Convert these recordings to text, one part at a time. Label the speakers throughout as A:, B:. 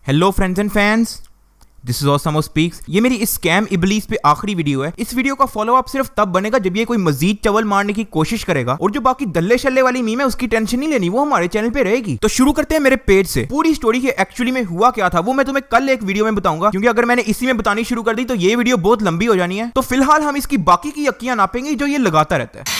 A: Hello friends and fans, this is Osmo speaks. ये मेरी इस स्कैम इबलीस पे आखिरी वीडियो है। इस वीडियो का फॉलो अप सिर्फ तब बनेगा जब ये कोई मजीद चवल मारने की कोशिश करेगा, और जो बाकी दल्ले शल्ले वाली मीम है उसकी टेंशन नहीं लेनी, वो हमारे चैनल पे रहेगी। तो शुरू करते हैं मेरे पेज से। पूरी स्टोरी के एक्चुअली में हुआ क्या था वो मैं तुम्हें कल एक वीडियो में बताऊंगा, क्योंकि अगर मैंने इसी में बतानी शुरू कर दी तो ये वीडियो बहुत लंबी हो जानी है। तो फिलहाल हम इसकी बाकी की यक्कियां नापेंगे जो ये लगाता रहता है।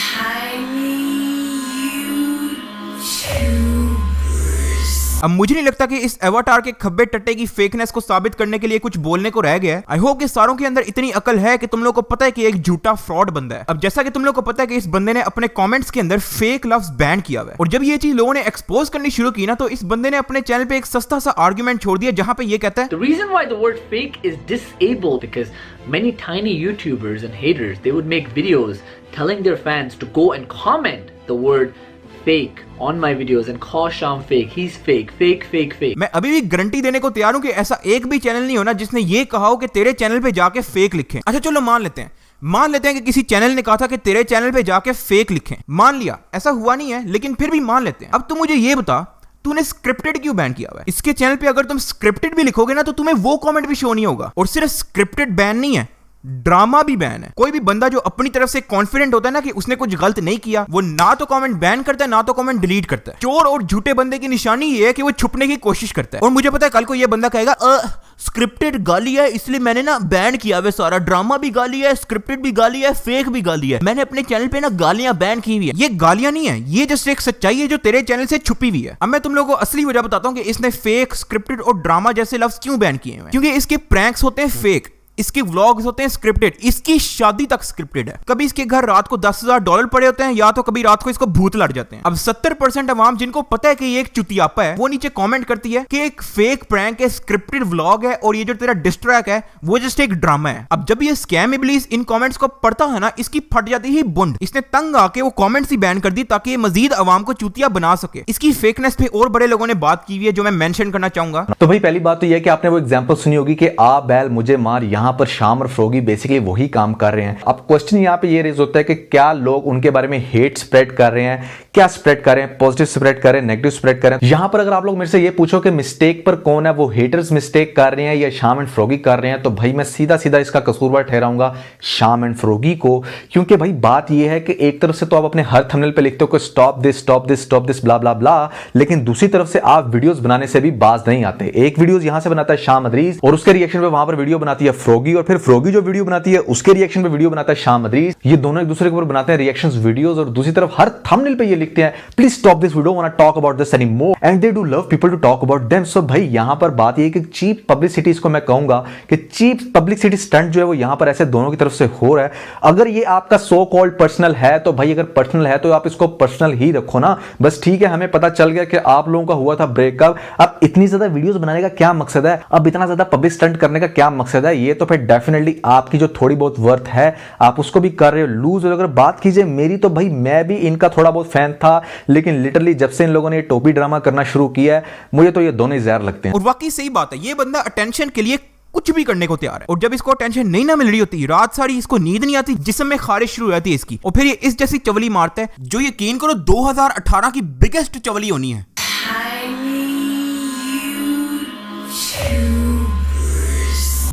A: अब मुझे नहीं लगता कि इस एवाटार के खब्बे टट्टे की फेकनेस को साबित करने के लिए कुछ बोलने को रह गया है। आई होप कि सारों के अंदर इतनी अकल है कि तुम लोग को पता है कि एक झूठा फ्रॉड बंदा है। अब जैसा कि तुम लोग को पता है कि इस बंदे ने अपने कमेंट्स के अंदर फेक लफ्ज बैन किया हुआ है, और जब ये चीज लोगों ने एक्सपोज करनी शुरू की ना, तो इस बंदे ने अपने चैनल पे एक सस्ता सा आर्गुमेंट छोड़ दिया जहां पे ये कहता है
B: The reason why the word fake is disabled because many tiny YouTubers and haters, they would make videos telling their fans to go and comment the word fake on my videos and call Sham fake, he's fake, fake, fake, fake.
A: मैं अभी भी guarantee देने को तैयार हूं कि ऐसा एक भी चैनल नहीं होना जिसने ये कहा हो कि तेरे चैनल पे जाके फेक लिखें। अच्छा चलो मान लेते हैं कि किसी चैनल ने कहा था कि तेरे चैनल पे जाके फेक लिखें। मान लिया, ऐसा हुआ नहीं है, लेकिन फिर भी मान लेते हैं। अब तू मुझे ये बता, तूने स्क्रिप्टेड क्यों बैन किया हुआ है? इसके चैनल पे अगर तुम स्क्रिप्टेड भी लिखोगे ना तो तुम्हें वो कमेंट भी शो नहीं होगा। और सिर्फ स्क्रिप्टेड बैन नहीं है, ड्रामा भी बैन है। कोई भी बंदा जो अपनी तरफ से कॉन्फिडेंट होता है ना कि उसने कुछ गलत नहीं किया, वो ना तो कमेंट बैन करता है ना तो कमेंट डिलीट करता है। चोर और झूठे बंदे की निशानी ये है कि वो छुपने की कोशिश करता है। और मुझे पता है कल को ये बंदा कहेगा स्क्रिप्टेड गाली है इसलिए मैंने ना बैन किया हुआ सारा, ड्रामा भी गाली है, स्क्रिप्टेड भी गाली है, फेक भी गाली है, मैंने अपने चैनल पे ना गालियां बैन की हुई है। ये गालियां नहीं है, ये जस्ट एक सच्चाई है जो तेरे चैनल से छुपी हुई है। अब मैं तुम लोगों को असली वजह बताता हूं कि इसने फेक, स्क्रिप्टेड और ड्रामा जैसे लफ्ज क्यों बैन किए हैं। क्योंकि इसके प्रैंक्स होते हैं फेक, इसके व्लॉग्स होते हैं स्क्रिप्टेड, इसकी शादी तक स्क्रिप्टेड है। कभी इसके घर रात को $10,000 पड़े होते हैं, या तो कभी रात को इसको भूत लड़ जाते हैं। अब 70% अवाम जिनको पता है कि ये एक चुतियापा है, वो नीचे कमेंट करती है कि एक फेक प्रैंक है, स्क्रिप्टेड व्लॉग है, और ये जो तेरा डिस्ट्रैक है वो जस्ट एक ड्रामा है। अब जब ये स्कैम इब्लीस इन कमेंट्स को पढ़ता है ना, इसकी फट जाती ही बुंड। इसने तंग आके वो कमेंट्स ही बैन कर दी ताकि ये मजीद अवाम को चुतिया बना सके। इसकी फेकनेस पे और बड़े लोगों ने बात की हुई है जो मैं मेंशन करना चाहूंगा।
C: तो भाई पहली बात तो यह है कि आपने वो एग्जांपल सुनी होगी कि आ बैल मुझे मार, यहां पर शाम और फ्रोगी बेसिकली वही काम कर रहे हैं। अब क्वेश्चन यहां पे ये रेज होता है कि क्या लोग उनके बारे में हेट स्प्रेड कर रहे हैं, क्या स्प्रेड कर रहे हैं, पॉजिटिव स्प्रेड कर रहे हैं, नेगेटिव स्प्रेड कर रहे हैं। यहां पर अगर आप लोग मेरे से ये पूछो कि मिस्टेक पर कौन है, वो हेटर्स मिस्टेक कर रहे हैं या शाम एंड फ्रोगी कर रहे हैं, तो भाई मैं सीधा सीधा इसका कसूरवार ठहराऊंगा शाम एंड फ्रोगी को। क्योंकि भाई बात यह है कि एक तरफ से तो आप अपने हर थंबनेल पे लिखते हो कि stop this stop this stop this blah blah blah, लेकिन दूसरी तरफ से आप वीडियोस बनाने से भी बाज नहीं आते। एक वीडियोस यहां से बनाता है शाम अदरीज और उसके रिएक्शन पे वहां पर वीडियो बनाती है फ्रोगी, और फिर फ्रोगी जो वीडियो बनाती है उसके रिएक्शन पे वीडियो बनाता है शाम अदरीज। ये दोनों एक दूसरे के ऊपर बनाते हैं रिएक्शंस वीडियोस, और दूसरी तरफ हर थंबनेल पे ये लिखते हैं please stop this video, want to talk about this anymore, and they do love people to talk about them. So भाई यहां पर बात ये है कि चीप पब्लिसिटी, इसको मैं कहूंगा कि चीप पब्लिसिटी स्टंट जो है वो यहां पर ऐसे दोनों की तरफ से हो रहा है। अगर ये आपका सो कॉल्ड पर्सनल है तो भाई अगर पर्सनल है तो आप इसको पर्सनल ही रखो ना, बस ठीक है। हमें पता चल गया कि आप लोगों का हुआ था ब्रेकअप, अब इतनी ज्यादा वीडियोस बनाने का क्या मकसद है, अब इतना ज्यादा पब्लिक स्टंट करने का क्या मकसद है? ये तो फिर डेफिनेटली आपकी जो थोड़ी बहुत वर्थ है आप उसको भी कर रहे हो लूज। और अगर बात कीजिए मेरी, तो भाई मैं भी इनका थोड़ा बहुत फैन था, लेकिन लिटरली जब से इन लोगों ने ये टोपी ड्रामा करना शुरू किया है, मुझे तो ये दोनों ही जहर लगते हैं।
A: और वाकई सही बात है, ये बंदा अटेंशन के लिए कुछ भी करने को तैयार है, और जब इसको अटेंशन नहीं ना मिल रही होती, रात सारी इसको नींद नहीं आती, जिस्म में खारिश शुरू हो जाती है इसकी, और फिर ये इस जैसी चवली मारता है जो यकीन करो 2018 की बिगेस्ट चवली होनी है।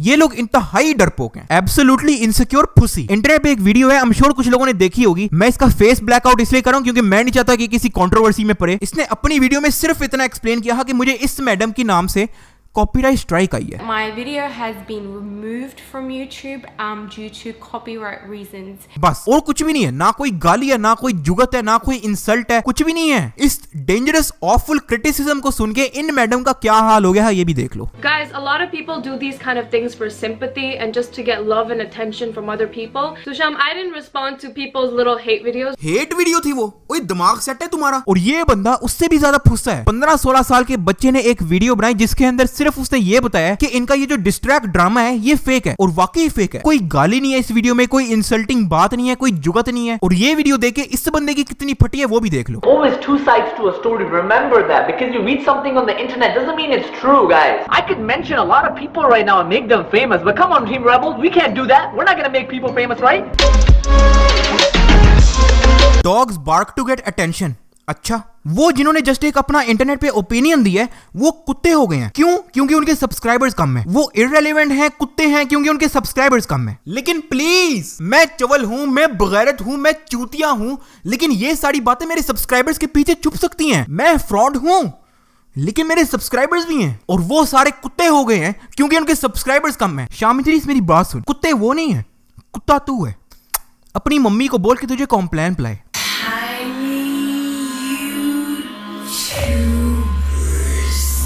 A: ये लोग इंतहाई डरपोक हैं, एब्सोल्युटली इनसिक्योर पुसी। इंटरनेट पे एक वीडियो है, आई एम श्योर कुछ लोगों ने देखी होगी। मैं इसका फेस ब्लैकआउट इसलिए कर रहा हूं क्योंकि मैं नहीं चाहता कि किसी कंट्रोवर्सी में पड़े। इसने अपनी वीडियो में सिर्फ इतना एक्सप्लेन किया कि मुझे इस मैडम के नाम से कॉपीराइट स्ट्राइक आई है।
D: My video has been removed from YouTube due to copyright reasons.
A: बस, और कुछ भी नहीं है, ना कोई गाली है, ना कोई जुगत है, ना कोई इंसल्ट है, कुछ भी नहीं है। इस डेंजरस ऑफुल क्रिटिसिज्म को सुन के इन मैडम का क्या हाल हो गया है ये भी देख लो।
E: Guys, a lot of people do these kind of things for sympathy and just to get love and attention from other people. So Sham, I didn't respond to people's little hate videos.
A: Hate video थी वो, ओए दिमाग set है तुम्हारा। और ये बंदा उससे भी ज्यादा फुस्सा है। 15-16 साल के बच्चे ने एक वीडियो बनाई जिसके अंदर सिर्फ उसने ये बताया कि इनका ये जो डिस्ट्रैक्ट ड्रामा है ये फेक है, और वाकई फेक है। कोई गाली नहीं है इस वीडियो में, कोई इंसल्टिंग बात नहीं है, कोई जुगत नहीं है। और ये वीडियो देखे इस बंदे की कितनी फटी है वो भी देख लो।
B: Always two sides to a story. Remember that, because you read something on the internet doesn't mean it's true, guys. I could mention a lot of people right now and make them famous, but come on, Team Rebels, we can't do that. We're not gonna make people famous, right?
A: Dogs bark to get attention. अच्छा, वो जिन्होंने just एक अपना internet पे opinion दिया है वो कुत्ते हो गए हैं। क्यों? क्योंकि उनके सब्सक्राइबर्स कम हैं। वो इररेलेवेंट हैं, कुत्ते हैं क्योंकि उनके सब्सक्राइबर्स कम हैं। लेकिन प्लीज, मैं चवल हूं, मैं बगैरत हूं, मैं चूतिया हूं, लेकिन ये सारी बातें मेरे सब्सक्राइबर्स के पीछे छुप सकती हैं। मैं फ्रॉड हूं लेकिन मेरे सब्सक्राइबर्स भी हैं, और वो सारे कुत्ते हो गए हैं क्योंकि उनके सब्सक्राइबर्स कम हैं। शामित्री, मेरी बात सुन, कुत्ते वो नहीं है, कुत्ता तू है। अपनी मम्मी को बोल के तुझे कॉम्प्लान पिलाए।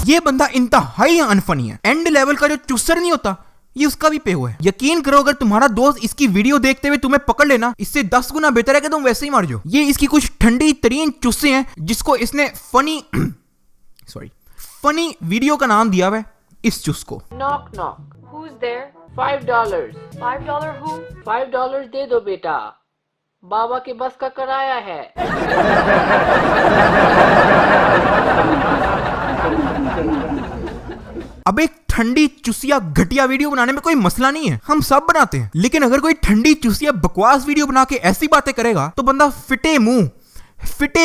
A: ये बंदा इंतहाई अनफनी है। एंड लेवल का जो चुस्सर नहीं होता, ये उसका भी पे हुआ है। यकीन करो, अगर तुम्हारा दोस्त इसकी वीडियो देखते हुए तुम्हें पकड़ लेना, इससे 10 गुना बेहतर है कि तुम वैसे ही मार जाओ। ये इसकी कुछ ठंडी तरीन चुस्से हैं जिसको इसने फनी वीडियो का नाम दिया हुआ है इस चुस को।
B: Knock knock.
E: Who's there?
B: $5.
E: $5 who?
B: $5 दे दो बेटा, बाबा के बस का किराया है।
A: अब एक ठंडी चुसिया घटिया वीडियो बनाने में कोई मसला नहीं है, हम सब बनाते हैं। लेकिन अगर कोई ठंडी चुसिया बकवास वीडियो बना के ऐसी बातें करेगा तो बंदा फिटे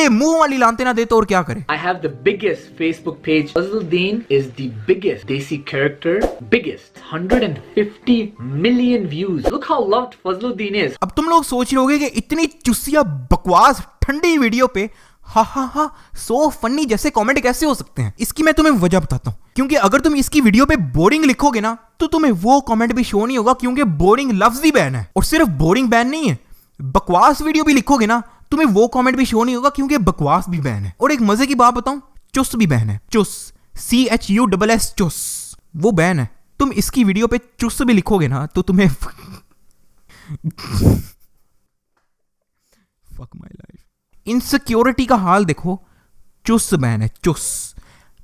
A: मुंह वाली लानते ना दे तो और क्या करे।
B: I have the biggest Facebook page. Fazluddin is the biggest Desi character. Biggest. 150 million views. Look how loved Fazluddin is.
A: अब तुम लोग सोच रहे होगे कि इतनी चुसिया बकवास ठंडी वीडियो पे हा सो फनी जैसे कमेंट कैसे हो सकते हैं। इसकी मैं तुम्हें वजह बताता हूँ। क्योंकि अगर तुम इसकी वीडियो पे बोरिंग लिखोगे ना तो तुम्हें वो कमेंट भी शो नहीं होगा, क्योंकि बोरिंग लफ्ज ही बैन है। और सिर्फ बोरिंग बैन नहीं है, बकवास वीडियो भी लिखोगे ना तुम्हें वो कमेंट भी शो नहीं होगा, क्योंकि बकवास भी बैन है। और एक मजे की बात बताऊं, चुस भी बैन है। चुस, CHUSS चुस, वो बैन है। तुम इसकी वीडियो पे चुस भी लिखोगे ना तो तुम्हें फक माय लाइफ। इनसिक्योरिटी का हाल देखो, चुस बैन है, चुस।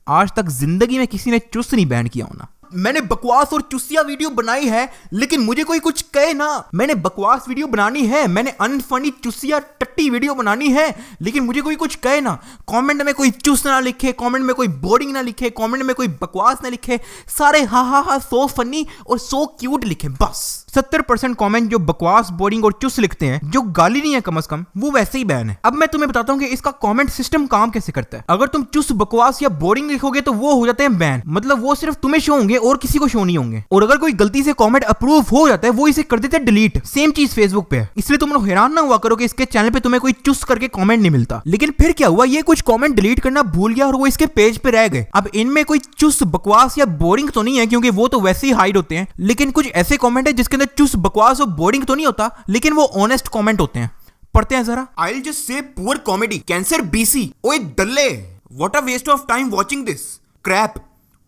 A: आज तक जिंदगी में किसी ने चुस नहीं बैन किया होना। मैंने बकवास और चुसिया वीडियो बनाई है लेकिन मुझे कोई कुछ कहे ना। मैंने बकवास वीडियो बनानी है, मैंने अनफनी चुसिया टट्टी वीडियो बनानी है, लेकिन मुझे कोई कुछ कहे ना। कमेंट में कोई चुस ना लिखे, कमेंट में कोई बोरिंग ना लिखे, कमेंट में कोई बकवास ना लिखे, सारे हा सो फनी और सो क्यूट लिखे बस। 70% कमेंट जो बकवास, बोरिंग और चुस लिखते हैं, जो गाली नहीं है कम से कम, वो वैसे ही बैन है। अब मैं तुम्हें बताता हूँ कि इसका कमेंट सिस्टम काम कैसे करता है। अगर तुम चुस, बकवास या बोरिंग लिखोगे तो वो हो जाते हैं बैन, मतलब वो सिर्फ तुम्हें शो होंगे और किसी को शो नहीं होंगे। और अगर कोई गलती से कमेंट अप्रूव हो जाता है वो इसे कर देते हैं डिलीट। सेम चीज फेसबुक पे है। इसलिए तुम लोग हैरान ना हुआ करो कि इसके चैनल पे तुम्हें कोई चुस करके कमेंट नहीं मिलता। लेकिन फिर क्या हुआ, ये कुछ कमेंट डिलीट करना भूल गया और वो इसके पेज पे रह गए। अब इनमें कोई चुस, बकवास या बोरिंग तो नहीं है, क्योंकि वो तो वैसे ही हाइड होते हैं। लेकिन कुछ ऐसे कमेंट है जिसके अंदर चुस, बकवास और बोरिंग तो नहीं होता, लेकिन वो ऑनेस्ट कमेंट होते हैं। पढ़ते हैं जरा। I will just say poor comedy, cancer BC, ओए डल्ले, what a waste of time watching this crap,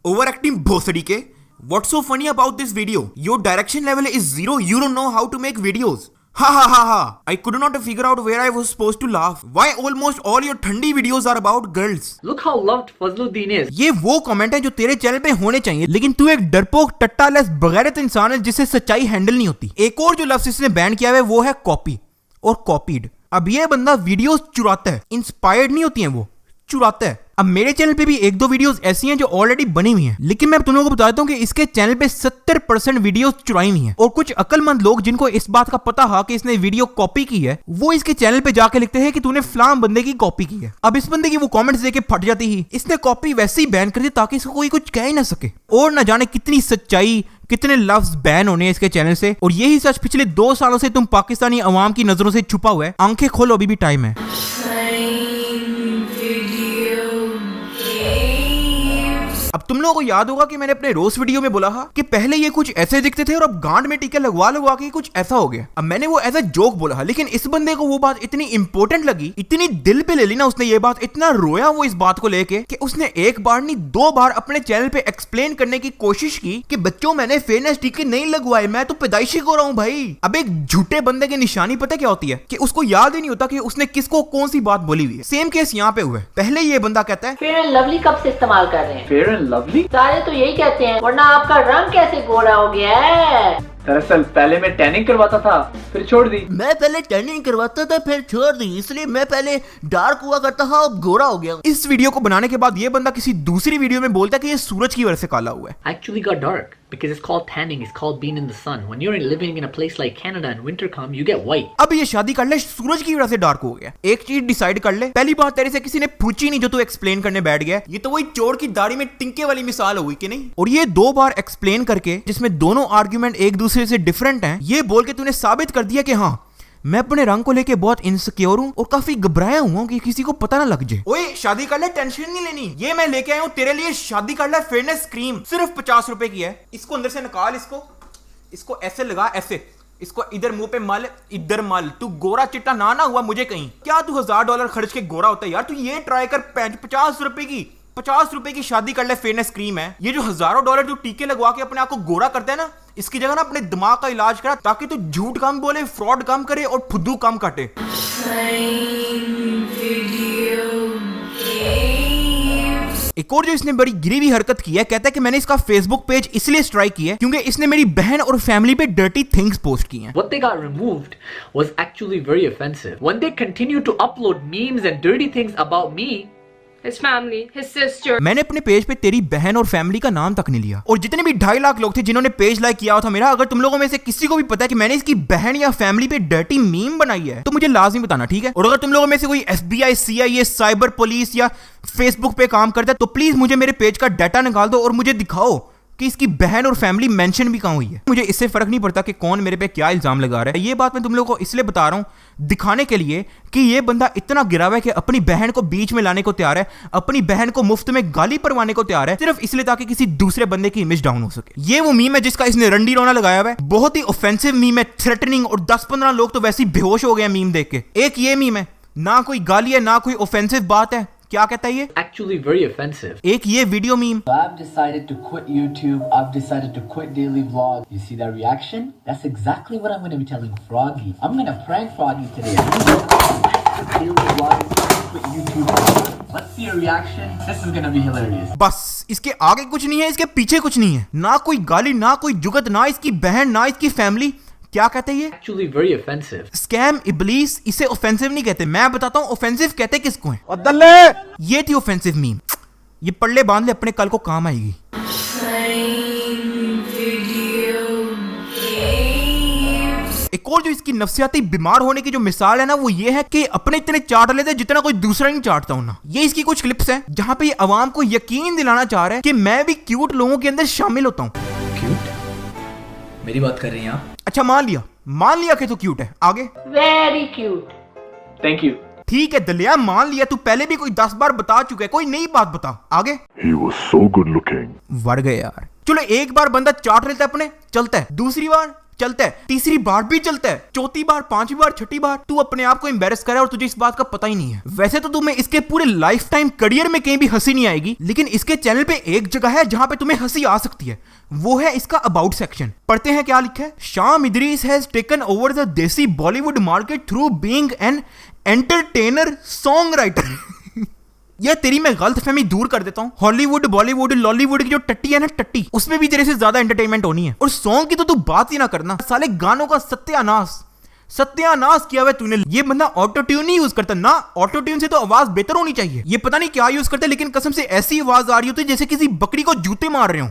A: over acting भोसड़ी के। What's so funny about this video? Your direction level is 0. You don't know how to make videos. Ha. I could not figure out where I was supposed to laugh. Why almost all your ठंडी videos are about girls?
B: Look how loved Fazluddin is.
A: ये वो comment है जो तेरे channel पे होने चाहिए, लेकिन तू एक डरपोक, टट्टालेस, बगैरत इंसान है जिसे सच्चाई हैंडल नहीं होती। एक और जो लफ्ज इसने बैन किया है वो है कॉपी और कॉपीड। अब ये बंदा वीडियोस चुराता है, इंस्पायर्ड नहीं होती हैं, वो चुराता है। अब मेरे चैनल पे भी 1-2 वीडियोस ऐसी हैं जो ऑलरेडी बनी हुई हैं, लेकिन मैं तुम लोगों को बताता हूँ कि इसके चैनल पे 70% वीडियोस चुराई हुई हैं। और कुछ अक्लमंद लोग जिनको इस बात का पता है कि इसने वीडियो कॉपी की है, वो इसके चैनल पे जाके लिखते हैं कि तूने फलां बंदे की कॉपी की है। अब इस बंदे की वो कमेंट्स देके फट जाती ही, इसने कॉपी वैसे ही बैन कर दी ताकि इसको कोई कुछ कह ही ना सके। और न जाने कितनी सच्चाई, कितने लफ्ज बैन होने इसके चैनल से। और यही सच पिछले 2 सालों से तुम पाकिस्तानी अवाम की नजरों से छुपा हुआ है। आंखें खोलो, अभी भी टाइम है। अब तुम लोगों को याद होगा कि मैंने अपने रोस्ट वीडियो में बोला कि पहले ये कुछ ऐसे दिखते थे और अब गांड में टीके लगवा के कुछ ऐसा हो गया। अब मैंने वो एज अ जोक बोला, लेकिन इस बंदे को वो बात इतनी इंपॉर्टेंट लगी, इतनी दिल पे ले ली ना उसने ये बात, इतना रोया वो इस बात को लेके कि उसने एक बार नहीं 2 बार अपने चैनल पे एक्सप्लेन करने की कोशिश की कि बच्चों मैंने फेयरनेस टीके नहीं लगवाए, मैं तो पैदाइशी को रहा हूं भाई। अब एक झूठे बंदे की निशानी पता क्या होती है कि उसको याद ही नहीं होता कि उसने किसको कौन सी बात बोली हुई है। सेम केस यहाँ पे हुआ है। पहले ये बंदा कहता है
B: फेयर एंड लवली कब से इस्तेमाल कर रहे हैं?
F: फेयर एंड लवली
B: सारे तो यही कहते हैं, वरना आपका रंग कैसे गोरा हो गया है? दरअसल पहले मैं टैनिंग करवाता था, फिर छोड़ दी।
F: मैं पहले टैनिंग करवाता था फिर छोड़ दी, इसलिए मैं पहले डार्क हुआ करता था अब गोरा हो गया।
A: इस वीडियो को बनाने के बाद ये बंदा किसी दूसरी वीडियो में बोलता है कि ये सूरज की वजह से काला हुआ है।
B: I actually got dark because it's called tanning. It's called being in the sun. When you're living in a place like Canada and winter come, you get white.
A: अब ये शादी कर ले, सूरज की वजह से डार्क हो गया। एक चीज डिसाइड कर ले, पहली बात तेरे से किसी ने पूछी नहीं जो तू एक्सप्लेन करने बैठ गया। ये तो वही चोर की दाढ़ी में टिंके वाली मिसाल हुई कि नहीं। और ये 2 बार एक्सप्लेन करके, जिसमें दोनों आर्ग्यूमेंट एक दूसरे से डिफरेंट हैं, ये बोल के तूने साबित कर दिया कि हाँ मैं अपने रंग को लेके बहुत इनसिक्योर हूँ और काफी घबराया हुआ हूँ कि किसी को पता ना लग जाए। ओए शादी कर ले, टेंशन नहीं लेनी, ये मैं लेके आया हूँ तेरे लिए। शादी कर ले फेयरनेस क्रीम, सिर्फ 50 रुपए की है। इसको अंदर से निकाल, इसको ऐसे लगा, ऐसे इसको इधर मुंह पे मल, इधर मल। तू गोरा चिट्टा ना हुआ मुझे कहीं। क्या तू $1000 खर्च के गोरा होता है यार? तू ये ट्राई कर, 50 रुपए की शादी कर ले फेयरनेस क्रीम है। ये जो हजारों डॉलर तू टीके लगवा के अपने आप को गोरा करता है ना, इसकी जगह ना अपने दिमाग का इलाज करा, ताकि तू झूठ कम बोले, फ्रॉड कम करे और फुद्दू कम काटे। एक और जो इसने बड़ी गिरी हुई हरकत की है, कहता है कि मैंने इसका फेसबुक पेज इसलिए स्ट्राइक किया है क्योंकि इसने मेरी बहन और फैमिली पे डर्टी थिंग्स पोस्ट की हैं।
B: What they got removed was actually very offensive. When they continued to upload memes and dirty things about me,
E: His family, his sister.
A: मैंने अपने पेज पे तेरी बहन और फैमिली का नाम तक नहीं लिया। और जितने भी 2.5 लाख लोग थे जिन्होंने पेज लाइक किया था मेरा, अगर तुम लोगों में से किसी को भी पता है कि मैंने इसकी बहन या फैमिली पे डर्टी मीम बनाई है तो मुझे लाजमी बताना, ठीक है? और अगर तुम लोगों में से कोई FBI, CIA, साइबर पुलिस या फेसबुक पे काम करता है तो प्लीज मुझे मेरे पेज का डाटा निकाल दो और मुझे दिखाओ कि इसकी बहन और फैमिली मेंशन भी कहां हुई है। मुझे इससे फर्क नहीं पड़ता कि कौन मेरे पे क्या इल्जाम लगा रहा है। ये बात मैं तुम लोगों को इसलिए बता रहा हूं, दिखाने के लिए कि ये बंदा इतना गिरा हुआ है कि अपनी बहन को बीच में लाने को तैयार है, अपनी बहन को मुफ्त में गाली परवाने को तैयार है, सिर्फ इसलिए ताकि किसी दूसरे बंदे की इमेज डाउन हो सके। ये वो मीम है जिसका इसने रंडी रोना लगाया हुआ है। बहुत ही ऑफेंसिव मीम है, थ्रेटनिंग, और 10-15 लोग तो वैसे ही बेहोश हो गए मीम देख के। एक ये मीम है, ना कोई गाली है ना कोई ऑफेंसिव बात है। क्या कहता है ये?
B: actually very offensive.
A: एक ये video meme,
G: So I've decided to quit YouTube. I've decided to quit daily vlog. You see that reaction? That's exactly what I'm going to be telling Froggy. I'm going to prank Froggy today. Quit daily vlogs, quit YouTube. Let's see your reaction. This is going to be hilarious.
A: बस इसके आगे कुछ नहीं है, इसके पीछे कुछ नहीं है, ना कोई गाली ना कोई जुगत, ना इसकी बहन ना इसकी फैमिली। क्या कहते हैं ये?
B: Actually very offensive.
A: स्कैम, इब्लीस। इसे ऑफेंसिव नहीं कहते, मैं बताता हूँ ऑफेंसिव कहते किसको है। ये थी ऑफेंसिव मीम। ये पल्ले बांध ले, अपने कल को काम आएगी। एक और जो इसकी नफ्सियाती बीमार होने की जो मिसाल है ना, वो ये है कि अपने इतने चाट लेते जितना कोई दूसरा नहीं चाटता हूं ना। ये इसकी कुछ क्लिप्स हैं जहां पे ये आवाम को यकीन दिलाना चाह रहा है कि मैं भी क्यूट लोगों के अंदर शामिल होता हूं।
H: क्यूट? मेरी बात कर रही हैं आप?
A: अच्छा मान लिया कि तू क्यूट है। आगे?
E: Very cute.
B: Thank you.
A: ठीक है दलिया, मान लिया, तू पहले भी कोई 10 बार बता चुका है, कोई नई बात बता। आगे?
I: He was so good looking.
A: बढ़ गए यार। चलो एक बार बंदा चाट लेता है अपने, चलता है, दूसरी बार चलता है, तीसरी बार भी चलता है, चौथी बार, 5वीं बार, 6ठी बार तू अपने आप को एम्बेरस करे और तुझे इस बात का पता ही नहीं है। वैसे तो तुम्हें इसके पूरे लाइफ टाइम करियर में कहीं भी हंसी नहीं आएगी, लेकिन इसके चैनल पे एक जगह है जहां पे तुम्हें हंसी आ सकती है, वो है इसका अबाउट सेक्शन। पढ़ते हैं क्या लिखा है। Sham Idrees has taken over the desi Bollywood market through being an entertainer songwriter. ये तेरी मैं गलतफहमी दूर कर देता हूँ। हॉलीवुड, बॉलीवुड, लॉलीवुड की जो टट्टी है ना, टट्टी, उसमें भी तेरे से ज्यादा एंटरटेनमेंट होनी है। और सॉन्ग की तो तू बात ही ना करना, साले गानों का सत्यानाश किया हुआ तूने। ये बंदा ऑटो ट्यून नहीं यूज करता ना, ऑटो ट्यून से तो आवाज बेहतर होनी चाहिए। ये पता नहीं क्या यूज करते, लेकिन कसम से ऐसी आवाज आ रही होती है जैसे किसी बकरी को जूते मार रहे हो।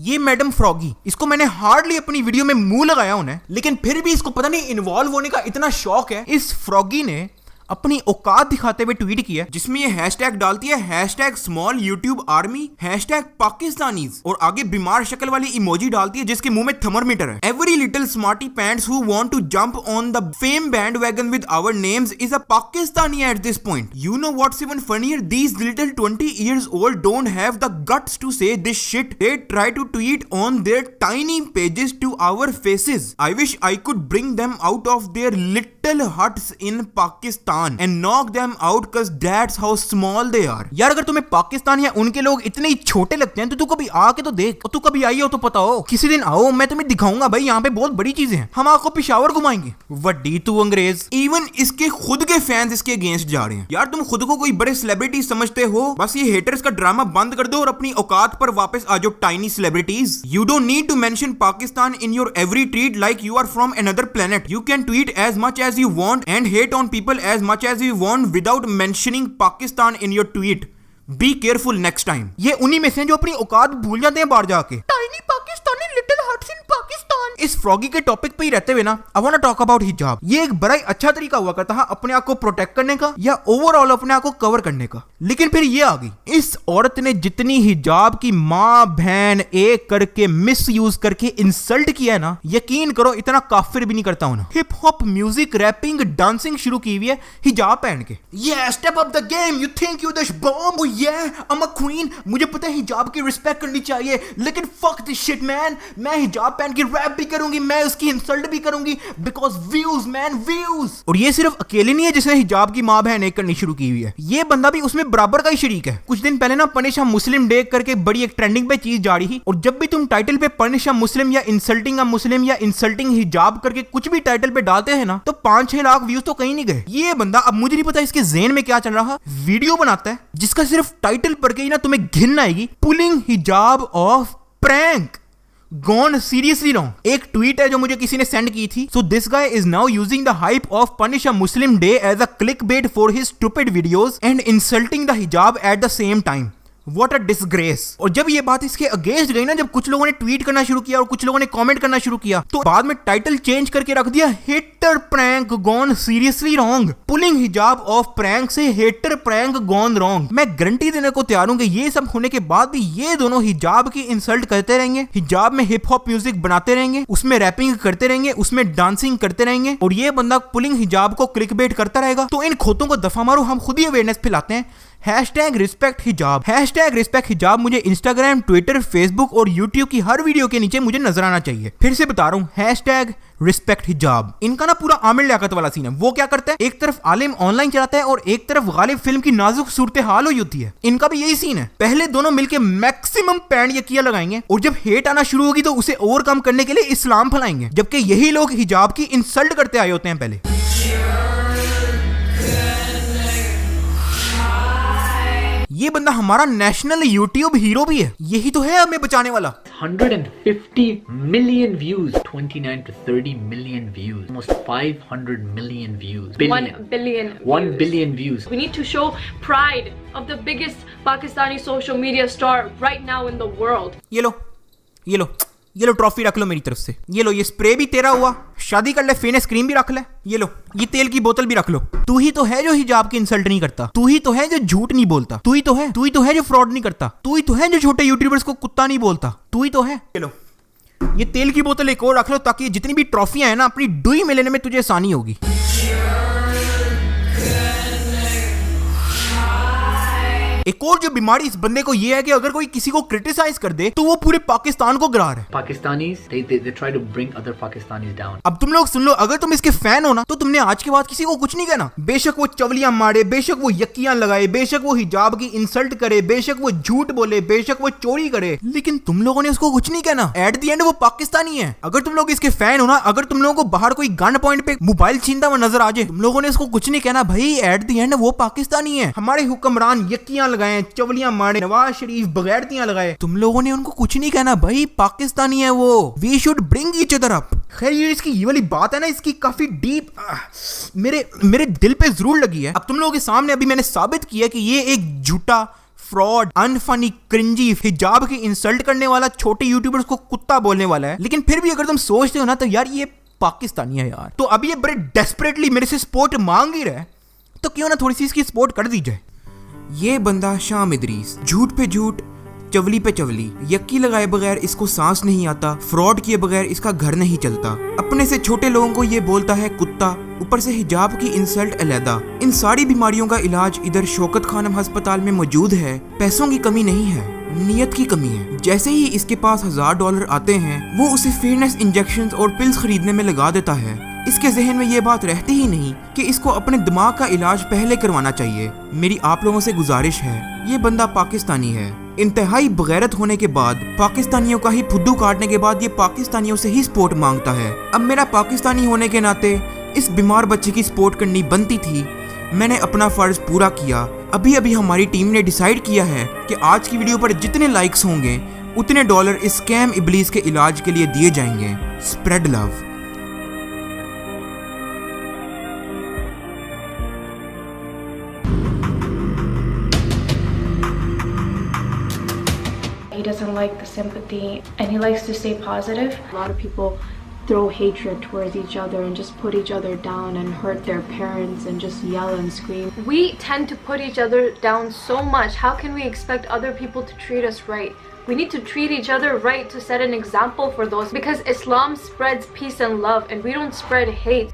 A: ये मैडम फ्रॉगी, इसको मैंने हार्डली अपनी वीडियो में मुंह लगाया उन्हें, लेकिन फिर भी इसको पता नहीं इन्वॉल्व होने का इतना शौक है। इस फ्रॉगी ने अपनी औकात दिखाते हुए ट्वीट किया जिसमें ये हैशटैग डालती है, hashtag small YouTube army, hashtag Pakistanis, और आगे बीमार शक्ल वाली इमोजी डालती है जिसके मुंह में थर्मामीटर है। Every little smarty pants who want to jump on the fame bandwagon with our names is a Pakistani at this point. You know what's even funnier, these little 20 years old don't have the guts to say this shit. They try to tweet on their tiny pages to our faces. I wish I could bring them out of their little huts in Pakistan. Pakistan and knock them out cuz that's how small they are। यार अगर तुम्हें पाकिस्तान या उनके लोग इतने ही छोटे लगते हैं तो तू कभी आके तो देख, और तू कभी आई हो तो पता हो, किसी दिन आओ, मैं तुम्हें दिखाऊंगा भाई यहाँ पे बहुत बड़ी चीजें हैं, हम आपको पेशावर घुमाएंगे। वड्डी तू अंग्रेज। इवन इसके खुद के फैंस इसके अगेंस्ट जा रहे हैं। यार तुम खुद को कोई बड़े सेलिब्रिटी समझते हो, बस ये हेटर्स का ड्रामा बंद कर दो और अपनी औकात पर वापस आ जाओ tiny celebrities. You don't need to mention Pakistan in your every tweet like you are from another planet. You can tweet as much as you want and hate on people as much as you want without mentioning Pakistan in your tweet. Be careful next time. ये उन्हीं में से जो अपनी औकात भूल जाते हैं बाहर जाके। Tiny Pakistani little huts in Pakistan. इस फ्रॉगी के टॉपिक पे ही रहते हुए ना, I want to talk about hijab. ये एक बड़ा ही अच्छा तरीका हुआ करता है अपने आप को प्रोटेक्ट करने का या ओवरऑल अपने आप को कवर करने का। लेकिन फिर ये आ गई, इस औरत ने जितनी हिजाब की माँ बहन एक करके मिस यूज करके इंसल्ट किया है ना, यकीन करो इतना काफिर भी नहीं करता हूं ना। Hip hop music rapping dancing शुरू की हुई है हिजाब पहन के। ये step up the game, you think you the bomb, ये आई एम अ क्वीन। मुझे पता है हिजाब की रिस्पेक्ट करनी चाहिए, लेकिन फक दिस शिट मैन। मैं हिजाब पहन के रैप भी करूंगी, मैं उसकी इंसल्ट भी करूंगी बिकॉज व्यूज मैन, व्यूज। और ये सिर्फ अकेले नहीं है जिसने हिजाब की मां बहन एक करनी शुरू की हुई है, ये बंदा भी उसमें बराबर का ही शरीक है। कुछ दिन पहले ना पनिशा मुस्लिम डे करके बड़ी एक ट्रेंडिंग पे चीज जा रही थी, और जब भी तुम टाइटल पे पनिशा मुस्लिम या इंसल्टिंग अ मुस्लिम या इंसल्टिंग हिजाब करके कुछ भी टाइटल पे डालते हैं ना, तो 5-6 लाख व्यूज तो कहीं नहीं गए। ये बंदा, अब मुझे नहीं पता इसके ज़हन में क्या चल रहा, वीडियो बनाता है जिसका सिर्फ टाइटल पढ़ के ही ना तुम्हें घिन आएगी, pulling hijab off prank gone seriously wrong. एक ट्वीट है जो मुझे किसी ने सेंड की थी। So this guy is now using the hype of punish a Muslim day as a clickbait for his stupid videos and insulting the hijab at the same time. What a disgrace। और जब ये बात इसके against गई ना, जब कुछ लोगों ने ट्वीट करना शुरू किया और कुछ लोगों ने कमेंट करना शुरू किया, तो बाद में टाइटल चेंज करके रख दिया hater prank gone seriously wrong. Pulling hijab off prank से हेटर प्रैंक गॉन रॉन्ग। मैं गारंटी देने को तैयार हूं कि ये सब होने के बाद भी ये दोनों हिजाब की इंसल्ट करते रहेंगे, हिजाब में हिप हॉप म्यूजिक बनाते रहेंगे, उसमें रैपिंग करते रहेंगे, उसमें डांसिंग करते रहेंगे, और ये बंदा पुलिंग हिजाब को क्लिकबेट करता रहेगा। तो इन खोतों को दफा मारो, हम खुद ही अवेयरनेस फैलाते हैं। हैशटैग रिस्पेक्ट हिजाब, हैशटैग रिस्पेक्ट हिजाब मुझे इंस्टाग्राम, ट्विटर, फेसबुक और यूट्यूब की हर वीडियो के नीचे मुझे नजर आना चाहिए। फिर से बता रहा हूँ, हैशटैग रिस्पेक्ट हिजाब। इनका ना पूरा आमिर लियाकत वाला सीन है। वो क्या करता है, एक तरफ आलिम ऑनलाइन चलाता है और एक तरफ गालिब फिल्म की नाजुक सूरत हाल हुई होती है। इनका भी यही सीन है, पहले दोनों मिलकर मैक्सिमम पैंड यकिया लगाएंगे और जब हेट आना शुरू होगी तो उसे ओवरकम करने के लिए इस्लाम फैलाएंगे, जबकि यही लोग हिजाब की इंसल्ट करते आए होते हैं पहले। ये बंदा हमारा नेशनल यूट्यूब हीरो भी है, यही तो है हमें बचाने वाला।
B: 150 million views, 29 to 30 million views, almost 500 million views.
E: 1 billion.
B: 1 billion views.
E: We need to show pride of the biggest Pakistani social media star right now in the world.
A: ये लो, ये लो, ये लो ट्रॉफी रख लो मेरी तरफ से। ये लो, ये स्प्रे भी तेरा हुआ, शादी कर ले, फेनेस क्रीम भी रख ले। ये लो, ये तेल की बोतल भी रख लो। तू ही तो है जो हिजाब की इंसल्ट नहीं करता, तू ही तो है जो झूठ नहीं बोलता, तू ही तो है, तू ही तो है जो फ्रॉड नहीं करता, तू ही तो है जो छोटे यूट्यूबर्स को कुत्ता नहीं बोलता, तू ही तो है। ये लो, ये तेल की बोतल एक और रख लो ताकि जितनी भी ट्रॉफियां हैं ना अपनी डुई में लेने में तुझे आसानी होगी। एक और जो बीमारी इस बंदे को ये है कि अगर कोई किसी को क्रिटिसाइज कर दे तो वो पूरे पाकिस्तान को गिरा रहा है।
B: Pakistanis, they try to bring other Pakistanis down.
A: अब तुम लोग सुन लो, अगर तुम इसके फैन हो ना तो तुमने आज के बाद किसी को कुछ नहीं कहना। बेशक वो चवलियां मारे, बेशक वो यकियां लगाए, बेशक वो हिजाब की इंसल्ट करे, बेशक वो झूठ बोले, बेशक वो चोरी करे, लेकिन तुम लोगों ने उसको कुछ नहीं कहना। एट द एंड वो पाकिस्तानी है। अगर तुम लोग इसके फैन हो ना, अगर तुम लोगों को बाहर कोई गन पॉइंट पे मोबाइल छीनता हुआ नजर आ जाए, तुम लोगों ने उसको कुछ नहीं कहना भाई। एट द एंड वो पाकिस्तानी है। हमारे हुक्मरान यकियां लगाए, चवलियां मारे, नवाज शरीफ बगैरतियां लगाए, तुम लोगों ने उनको कुछ नहीं कहना भाई, पाकिस्तानी है वो। We should bring each other up. खैर ये इसकी ये वाली बात है ना, इसकी काफी डीप मेरे दिल पे जरूर लगी है। अब तुम लोगों के सामने अभी मैंने साबित किया कि ये एक झूठा, फ्रॉड, अनफनी, क्रिंजी, हिजाब की इंसल्ट करने वाला, छोटे यूट्यूबर्स को कुत्ता बोलने वाला है। लेकिन फिर भी अगर तुम सोचते हो ना तो यार ये पाकिस्तानी है यार। तो अभी ये बड़े डेस्परेटली मेरे से सपोर्ट मांग ही रहे, तो क्यों ना थोड़ी सी इसकी सपोर्ट कर दी जाए। ये बंदा शाम इदरीस, झूठ पे झूठ, चवली पे चवली, यक्की लगाए बगैर इसको सांस नहीं आता, फ्रॉड किए बगैर इसका घर नहीं चलता, अपने से छोटे लोगों को ये बोलता है कुत्ता, ऊपर से हिजाब की इंसल्ट अलहदा। इन सारी बीमारियों का इलाज इधर शौकत खानम अस्पताल में मौजूद है। पैसों की कमी नहीं है, नियत की कमी है। जैसे ही इसके पास $1000 आते हैं वो उसे फेयरनेस इंजेक्शंस और पिल्स खरीदने में लगा देता है। इसके जहन में ये बात रहती ही नहीं कि इसको अपने दिमाग का इलाज पहले करवाना चाहिए। मेरी आप लोगों से गुजारिश है, ये बंदा पाकिस्तानी है, इंतहाई बगैरत होने के बाद, पाकिस्तानियों का ही फुद्दू काटने के बाद ये पाकिस्तानियों से ही सपोर्ट मांगता है। अब मेरा पाकिस्तानी होने के नाते इस बीमार बच्चे की सपोर्ट करनी बनती थी। मैंने अपना फर्ज पूरा किया। अभी अभी हमारी टीम ने डिसाइड किया है कि आज की वीडियो पर जितने लाइक्स होंगे उतने डॉलर इस स्कैम इब्लीस के इलाज के लिए दिए जाएंगे। Spread love.
J: He doesn't like the sympathy and he likes to stay positive. A lot of people throw hatred towards each other and just put each other down and hurt their parents and just yell and scream.
E: We tend to put each other down so much. How can we expect other people to treat us right? We need to treat each other right to set an example for those, because Islam spreads peace and love and we don't spread hate.